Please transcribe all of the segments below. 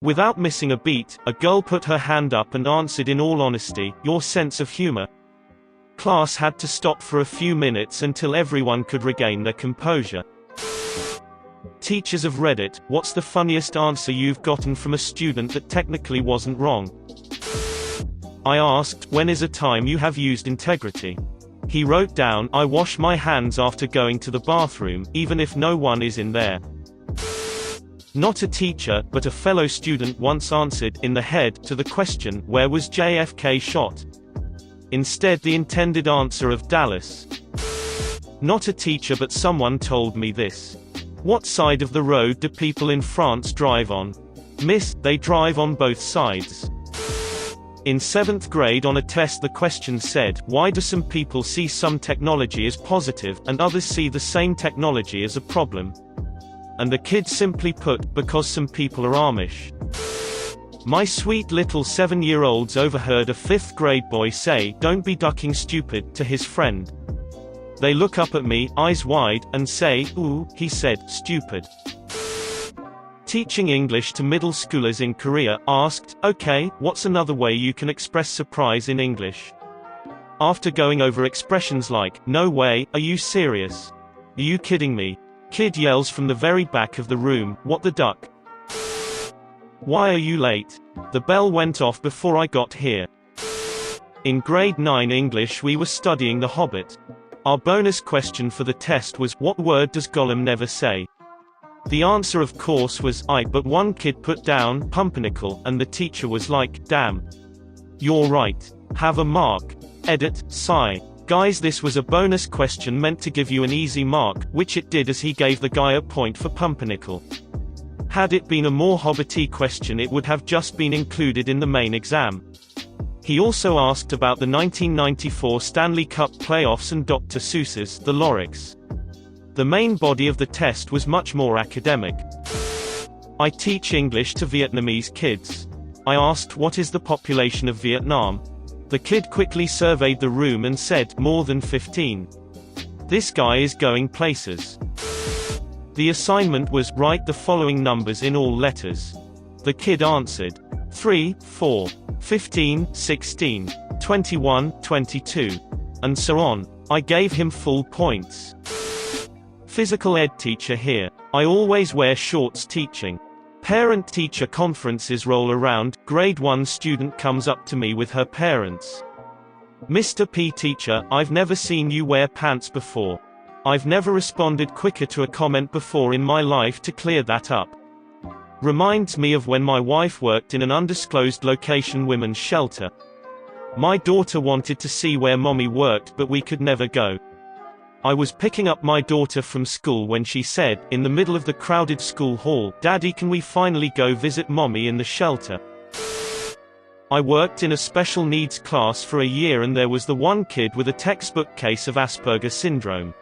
Without missing a beat, a girl put her hand up and answered in all honesty, "Your sense of humor." Class had to stop for a few minutes until everyone could regain their composure. Teachers of Reddit, what's the funniest answer you've gotten from a student that technically wasn't wrong? I asked, when is a time you have used integrity? He wrote down, I wash my hands after going to the bathroom, even if no one is in there. Not a teacher, but a fellow student once answered, in the head, to the question, where was JFK shot? Instead the intended answer of Dallas. Not a teacher but someone told me this. What side of the road do people in France drive on? Miss, they drive on both sides. In 7th grade on a test the question said, why do some people see some technology as positive, and others see the same technology as a problem? And the kid simply put, because some people are Amish. My sweet little 7-year-olds overheard a 5th grade boy say, don't be ducking stupid, to his friend. They look up at me, eyes wide, and say, ooh, he said, stupid. Teaching English to middle schoolers in Korea, asked, okay, what's another way you can express surprise in English? After going over expressions like, no way, are you serious? Are you kidding me? Kid yells from the very back of the room, what the duck? Why are you late? The bell went off before I got here. In grade 9 English we were studying The Hobbit. Our bonus question for the test was, what word does Gollum never say? The answer of course was, I, but one kid put down, pumpernickel, and the teacher was like, damn. You're right. Have a mark. Edit, sigh. Guys, this was a bonus question meant to give you an easy mark, which it did as he gave the guy a point for pumpernickel. Had it been a more hobbity question it would have just been included in the main exam. He also asked about the 1994 Stanley Cup playoffs and Dr. Seuss's The Lorax. The main body of the test was much more academic. I teach English to Vietnamese kids. I asked what is the population of Vietnam? The kid quickly surveyed the room and said, more than 15. This guy is going places. The assignment was, write the following numbers in all letters. The kid answered, 3, 4, 15, 16, 21, 22, and so on. I gave him full points. Physical ed teacher here. I always wear shorts teaching. Parent-teacher conferences roll around, grade 1 student comes up to me with her parents. Mr. P teacher, I've never seen you wear pants before. I've never responded quicker to a comment before in my life to clear that up. Reminds me of when my wife worked in an undisclosed location women's shelter. My daughter wanted to see where mommy worked but we could never go. I was picking up my daughter from school when she said, in the middle of the crowded school hall, Daddy, can we finally go visit mommy in the shelter? I worked in a special needs class for a year and there was the one kid with a textbook case of Asperger syndrome.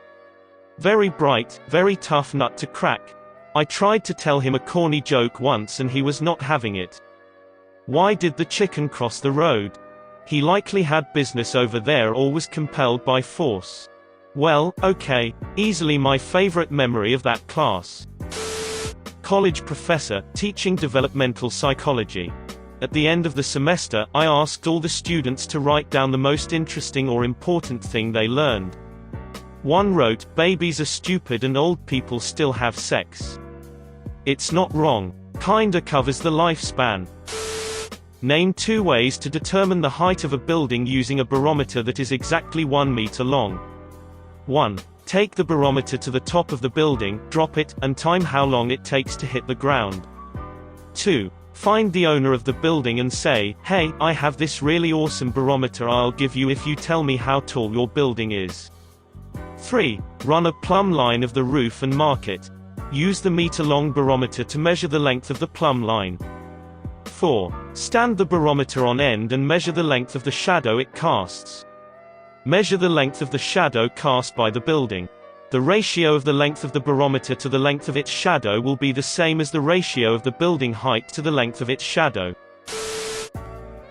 Very bright, very tough nut to crack. I tried to tell him a corny joke once and he was not having it. Why did the chicken cross the road? He likely had business over there or was compelled by force. Well, okay, easily my favorite memory of that class. College professor, teaching developmental psychology. At the end of the semester, I asked all the students to write down the most interesting or important thing they learned. One wrote, babies are stupid and old people still have sex. It's not wrong. Kinda covers the lifespan. Name 2 ways to determine the height of a building using a barometer that is exactly 1 meter long. 1. Take the barometer to the top of the building, drop it, and time how long it takes to hit the ground. 2. Find the owner of the building and say, hey, I have this really awesome barometer I'll give you if you tell me how tall your building is. 3. Run a plumb line of the roof and mark it. Use the meter-long barometer to measure the length of the plumb line. 4. Stand the barometer on end and measure the length of the shadow it casts. Measure the length of the shadow cast by the building. The ratio of the length of the barometer to the length of its shadow will be the same as the ratio of the building height to the length of its shadow.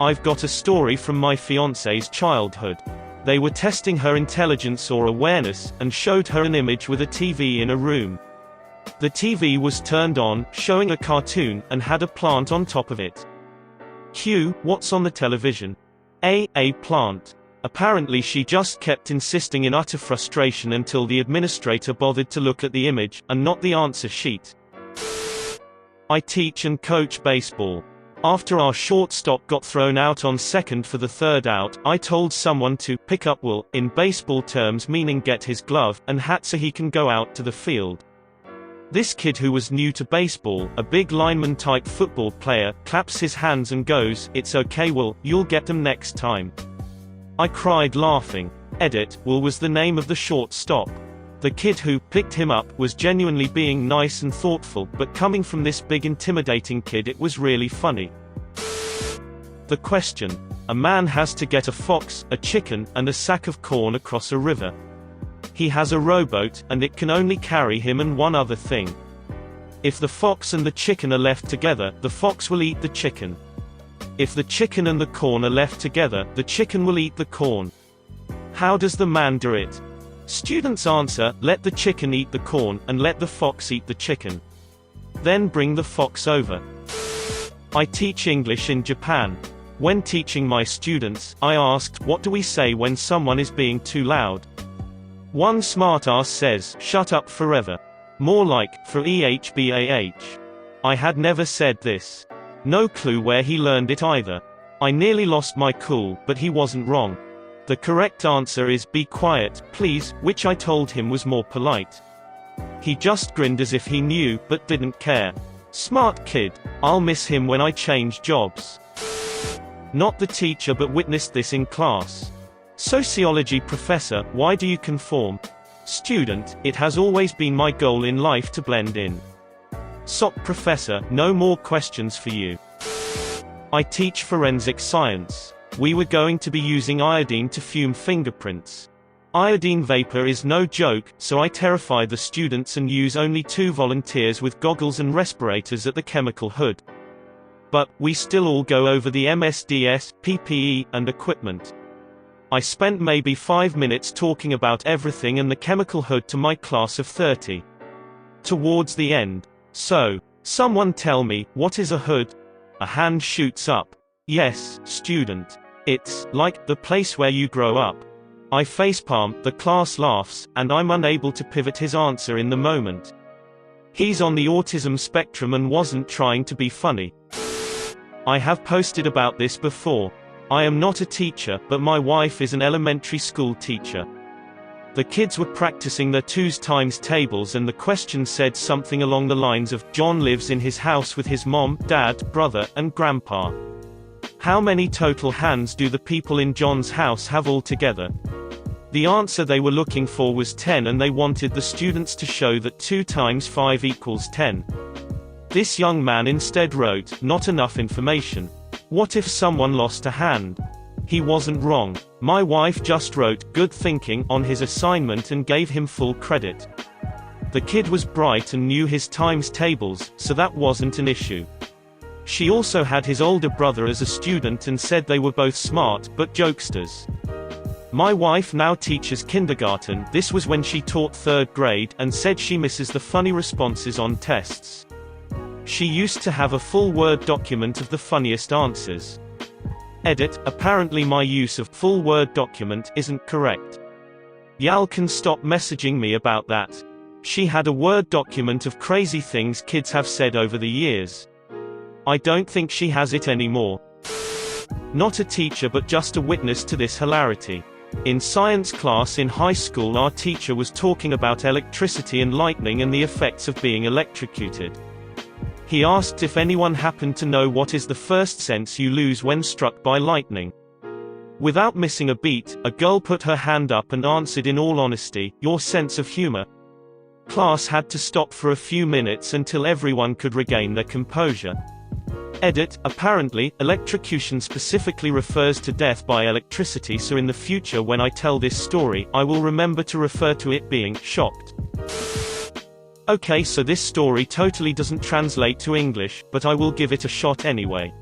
I've got a story from my fiancée's childhood. They were testing her intelligence or awareness, and showed her an image with a TV in a room. The TV was turned on, showing a cartoon, and had a plant on top of it. Q. What's on the television? A plant. Apparently she just kept insisting in utter frustration until the administrator bothered to look at the image, and not the answer sheet. I teach and coach baseball. After our shortstop got thrown out on second for the third out, I told someone to pick up Will, in baseball terms meaning get his glove, and hat so he can go out to the field. This kid who was new to baseball, a big lineman-type football player, claps his hands and goes, "It's okay Will, you'll get them next time." I cried laughing. Edit, Will was the name of the shortstop. The kid who picked him up was genuinely being nice and thoughtful, but coming from this big intimidating kid it was really funny. The question. A man has to get a fox, a chicken, and a sack of corn across a river. He has a rowboat, and it can only carry him and one other thing. If the fox and the chicken are left together, the fox will eat the chicken. If the chicken and the corn are left together, the chicken will eat the corn. How does the man do it? Students answer, let the chicken eat the corn, and let the fox eat the chicken. Then bring the fox over. I teach English in Japan. When teaching my students, I asked, what do we say when someone is being too loud? One smartass says, shut up forever. More like, for ehbah. I had never said this. No clue where he learned it either. I nearly lost my cool, but he wasn't wrong. The correct answer is, be quiet, please, which I told him was more polite. He just grinned as if he knew, but didn't care. Smart kid. I'll miss him when I change jobs. Not the teacher but witnessed this in class. Sociology professor, why do you conform? Student, it has always been my goal in life to blend in. Soc professor, no more questions for you. I teach forensic science. We were going to be using iodine to fume fingerprints. Iodine vapor is no joke, so I terrify the students and use only 2 volunteers with goggles and respirators at the chemical hood. But, we still all go over the MSDS, PPE, and equipment. I spent maybe 5 minutes talking about everything and the chemical hood to my class of 30. Towards the end. So, someone tell me, what is a hood? A hand shoots up. Yes, student. It's like the place where you grow up. I facepalm, the class laughs, and I'm unable to pivot his answer in the moment. He's on the autism spectrum and wasn't trying to be funny. I have posted about this before. I am not a teacher, but my wife is an elementary school teacher. The kids were practicing their 2's times tables and the question said something along the lines of, John lives in his house with his mom, dad, brother, and grandpa. How many total hands do the people in John's house have altogether? The answer they were looking for was 10 and they wanted the students to show that 2 times 5 equals 10. This young man instead wrote, not enough information. What if someone lost a hand? He wasn't wrong. My wife just wrote, good thinking, on his assignment and gave him full credit. The kid was bright and knew his times tables, so that wasn't an issue. She also had his older brother as a student and said they were both smart, but jokesters. My wife now teaches kindergarten, this was when she taught 3rd grade, and said she misses the funny responses on tests. She used to have a full Word document of the funniest answers. Edit, apparently my use of full Word document isn't correct. Y'all can stop messaging me about that. She had a Word document of crazy things kids have said over the years. I don't think she has it anymore. Not a teacher but just a witness to this hilarity. In science class in high school our teacher was talking about electricity and lightning and the effects of being electrocuted. He asked if anyone happened to know what is the first sense you lose when struck by lightning. Without missing a beat, a girl put her hand up and answered in all honesty, your sense of humor. Class had to stop for a few minutes until everyone could regain their composure. Edit, apparently, electrocution specifically refers to death by electricity, so in the future when I tell this story, I will remember to refer to it being shocked. Okay, so this story totally doesn't translate to English, but I will give it a shot anyway.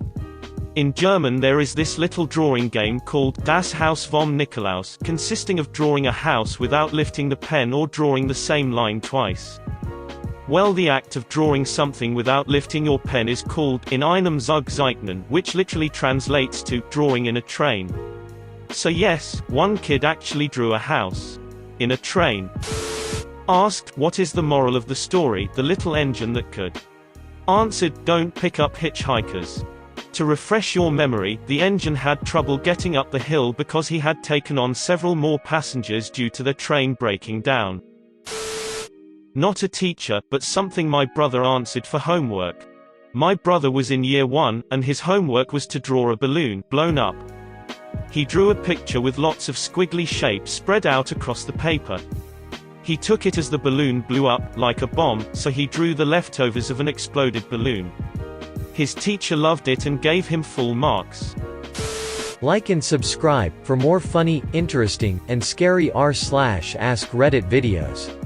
In German there is this little drawing game called Das Haus vom Nikolaus, consisting of drawing a house without lifting the pen or drawing the same line twice. Well, the act of drawing something without lifting your pen is called in einem Zug zeichnen, which literally translates to drawing in a train. So yes, one kid actually drew a house in a train. Asked, what is the moral of the story, the little engine that could? Answered, don't pick up hitchhikers. To refresh your memory, the engine had trouble getting up the hill because he had taken on several more passengers due to the train breaking down. Not a teacher, but something my brother answered for homework. My brother was in year 1, and his homework was to draw a balloon blown up. He drew a picture with lots of squiggly shapes spread out across the paper. He took it as the balloon blew up, like a bomb, so he drew the leftovers of an exploded balloon. His teacher loved it and gave him full marks. Like and subscribe for more funny, interesting, and scary r/ask Reddit videos.